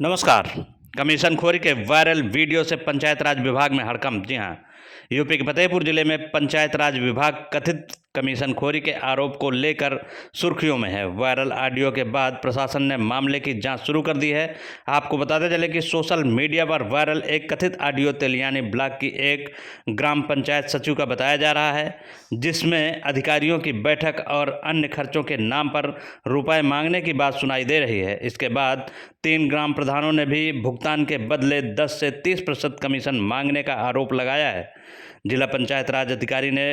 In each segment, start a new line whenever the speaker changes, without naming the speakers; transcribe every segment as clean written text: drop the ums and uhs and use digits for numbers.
नमस्कार। कमीशनखोरी के viral video से पंचायत राज विभाग में हड़कंप। जी हां, यूपी के फतेहपुर जिले में पंचायत राज विभाग कथित कमीशनखोरी के आरोप को लेकर सुर्खियों में है। वायरल ऑडियो के बाद प्रशासन ने मामले की जांच शुरू कर दी है। आपको बताते चले कि सोशल मीडिया पर वायरल एक कथित ऑडियो तेलियानी ब्लॉक की एक ग्राम पंचायत सचिव का बताया जा रहा है, जिसमें अधिकारियों की बैठक और अन्य खर्चों के नाम पर रुपए मांगने की बात सुनाई दे रही है। इसके बाद 3 ग्राम प्रधानों ने भी भुगतान के बदले 10 से 30% कमीशन मांगने का आरोप लगाया है। जिला पंचायत राज अधिकारी ने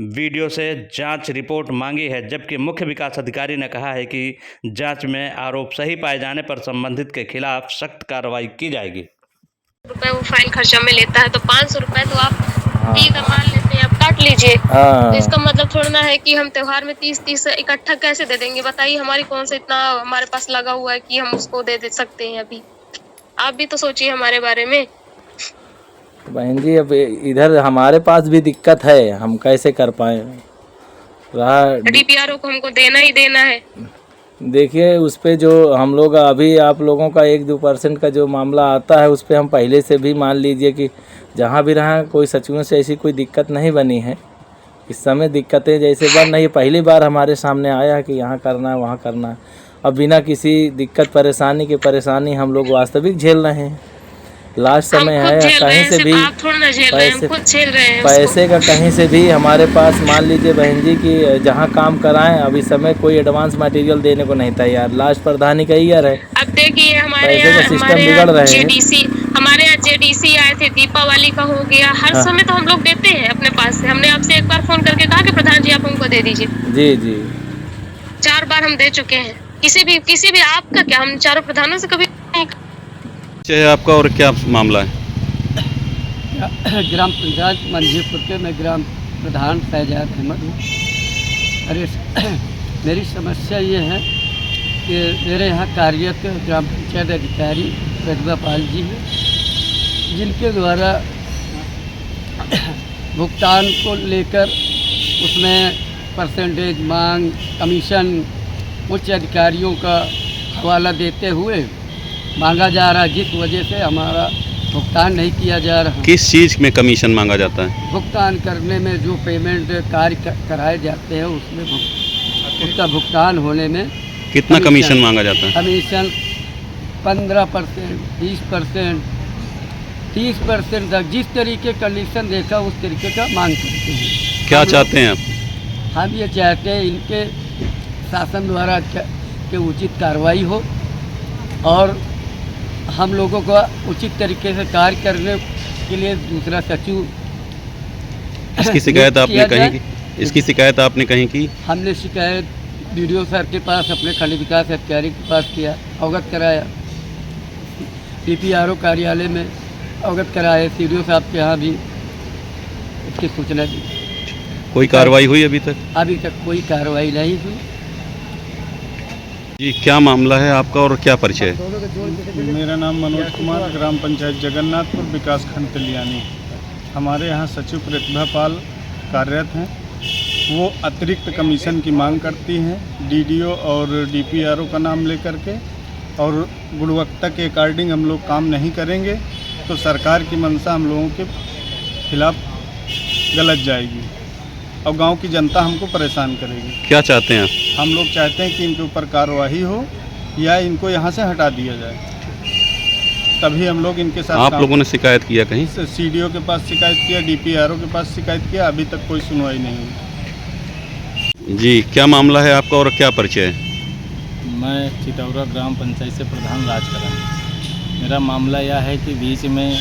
वीडियो से जांच रिपोर्ट मांगी है, जबकि मुख्य विकास अधिकारी ने कहा है कि जांच में आरोप सही पाए जाने पर संबंधित के खिलाफ सख्त कार्रवाई की जाएगी।
रुपए वो फाइल खर्चा में लेता है तो 500 रुपए तो आप दी का मान लेते हैं, आप काट लीजिए। तो इसका मतलब थोड़ा ना है कि हम त्योहार में 30-30 इकट्ठा कैसे दे देंगे? बताइए, हमारी कौन सा इतना हमारे पास लगा हुआ है कि हम उसको दे सकते हैं? अभी आप भी तो सोचिए हमारे बारे में।
बहन जी, अब इधर हमारे पास भी दिक्कत है, हम कैसे कर पाए।
डीपीआरओ को हमको देना ही देना है।
देखिए, उस पे जो हम लोग अभी आप लोगों का 1-2% का जो मामला आता है, उस पे हम पहले से भी मान लीजिए कि जहाँ भी रहा कोई सचिवों से ऐसी कोई दिक्कत नहीं बनी है। इस समय दिक्कतें जैसे बन रही है, पहली बार हमारे सामने आया है कि यहाँ करना है वहाँ करना है। अब बिना किसी दिक्कत परेशानी हम लोग वास्तविक झेल रहे हैं। लास्ट समय है, कहीं से भी पैसे का कहीं से भी हमारे पास मान लीजिए बहन जी कि जहाँ काम कराएं, अभी समय कोई एडवांस मटेरियल देने को नहीं तैयार। लास्ट प्रधानी का ईयर है।
अब देखिए, हमारे
यहाँ सिस्टम बिगड़ रहे हैं।
हमारे यहाँ जेडीसी आए थे, दीपावली का हो गया। हर समय तो हम लोग देते हैं अपने पास से। हमने आपसे एक बार फोन करके कहा कि प्रधान जी आप हमको दे दीजिए।
जी जी,
4 बार हम दे चुके हैं। किसी भी आपका क्या, हम चारों प्रधानों से कभी नहीं।
चाहे आपका और क्या मामला है?
ग्राम पंचायत मंझीपुर के मैं ग्राम प्रधान फैजाद अहमद हूँ। अरे मेरी समस्या ये है कि मेरे यहाँ कार्यरत ग्राम पंचायत अधिकारी प्रतिभा पाल जी हैं, जिनके द्वारा भुगतान को लेकर उसमें परसेंटेज मांग, कमीशन उच्च अधिकारियों का हवाला देते हुए मांगा जा रहा है, जिस वजह से हमारा भुगतान नहीं किया जा रहा।
किस चीज़ में कमीशन मांगा जाता है?
भुगतान करने में जो पेमेंट कार्य कराए जाते हैं उसमें उसका भुगतान होने में
कितना कमीशन मांगा जाता है?
कमीशन 15%, 20%, 30% तक जिस तरीके कंडीशन देखा उस तरीके का मांग करते हैं।
क्या चाहते हैं आप?
हम ये चाहते हैं इनके शासन द्वारा के उचित कार्रवाई हो और हम लोगों को उचित तरीके से कार्य करने के लिए दूसरा सचिव
इसकी शिकायत आपने कहीं की? इसकी शिकायत आपने कहीं की?
हमने शिकायत वीडियो सर के पास, अपने खंड विकास अधिकारी के पास किया, अवगत कराया। डीपीआरओ कार्यालय में अवगत कराए, सीडीओ साहब के यहाँ भी इसकी सूचना दी।
कोई कार्रवाई हुई अभी तक?
अभी तक कोई कार्रवाई नहीं हुई।
जी, क्या मामला है आपका और क्या परिचय है?
मेरा नाम मनोज कुमार, ग्राम पंचायत जगन्नाथपुर, विकास खंड तेलियानी। हमारे यहाँ सचिव प्रतिभा पाल कार्यरत हैं। वो अतिरिक्त कमीशन की मांग करती हैं डीडीओ और डीपीआरओ का नाम लेकर के, और गुणवत्ता के अकॉर्डिंग हम लोग काम नहीं करेंगे तो सरकार की मंशा हम लोगों के खिलाफ गलत जाएगी और गांव की जनता हमको परेशान करेगी।
क्या चाहते हैं आप?
हम लोग चाहते हैं कि इनके ऊपर कार्रवाई हो या इनको यहाँ से हटा दिया जाए, तभी हम लोग इनके साथ।
आप लोगों ने शिकायत किया कहीं?
सीडीओ के पास शिकायत किया, डीपीआरओ के पास शिकायत किया, अभी तक कोई सुनवाई नहीं हुई।
जी, क्या मामला है आपका और क्या परिचय है?
मैं चितौरा ग्राम पंचायत से प्रधान राजकरण। मेरा मामला यह है कि बीच में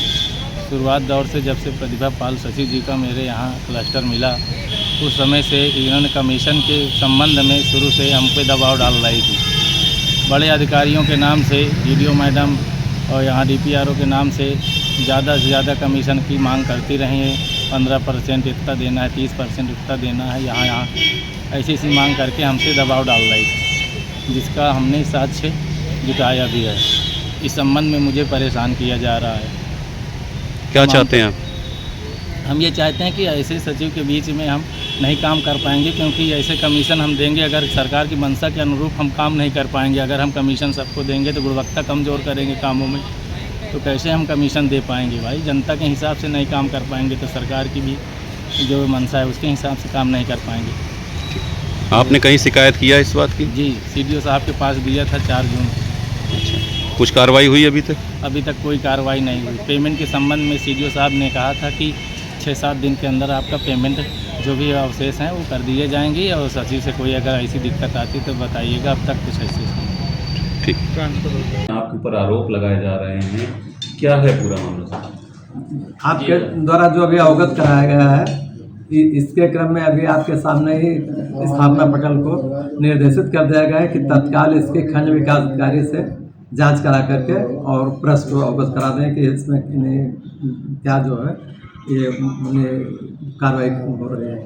शुरुआत दौर से जब से प्रतिभा पाल सचिव जी का मेरे यहाँ क्लस्टर मिला, उस समय से इन्होंने कमीशन के संबंध में शुरू से हम पे दबाव डाल रही थी। बड़े अधिकारियों के नाम से, डीडीओ मैडम और यहाँ डीपीआरओ के नाम से ज़्यादा से ज़्यादा कमीशन की मांग करती रही है। 15% इतना देना है, 30% इतना देना है, यहाँ ऐसी मांग करके हमसे दबाव डाल रही थी, जिसका हमने साक्ष्य जुटाया भी है। इस संबंध में मुझे परेशान किया जा रहा है।
क्या चाहते हैं आप?
हम ये चाहते हैं कि ऐसे सचिव के बीच में हम नहीं काम कर पाएंगे, क्योंकि ऐसे कमीशन हम देंगे अगर सरकार की मंशा के अनुरूप हम काम नहीं कर पाएंगे। अगर हम कमीशन सबको देंगे तो गुणवत्ता कमज़ोर करेंगे कामों में, तो कैसे हम कमीशन दे पाएंगे भाई। जनता के हिसाब से नहीं काम कर पाएंगे तो सरकार की भी जो मंशा है उसके हिसाब से काम नहीं कर पाएंगे।
आपने कहीं शिकायत किया इस बात की?
जी, CDO साहब के पास दिया था 4 जून।
अच्छा, कुछ कार्रवाई हुई अभी तक?
अभी तक कोई कार्रवाई नहीं हुई। पेमेंट के संबंध में CDO साहब ने कहा था कि 6-7 दिन के अंदर आपका पेमेंट जो भी अवशेष हैं वो कर दिए जाएंगे, और सचिव से कोई अगर ऐसी दिक्कत आती तो बताइएगा। अब तक कुछ ऐसे
ठीक।
आपके ऊपर आरोप लगाए जा रहे हैं, क्या है पूरा मामला?
आपके द्वारा जो अभी अवगत कराया गया है, इसके क्रम में अभी आपके सामने ही स्थापना पटल को निर्देशित कर दिया गया है कि तत्काल इसके खंड विकास अधिकारी से जांच करा करके और प्रेस को अवगत करा दें कि इसमें क्या जो है ये कार्रवाई हो रही है।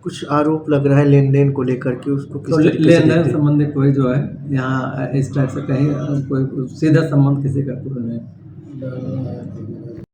कुछ आरोप लग रहा है लेन देन को लेकर के, उसको किस
तो
तरीके से
लेन देन
देखते हैं?
संबंधी कोई जो है यहाँ इस टाइप से कहीं कोई सीधा संबंध किसी का कोई नहीं।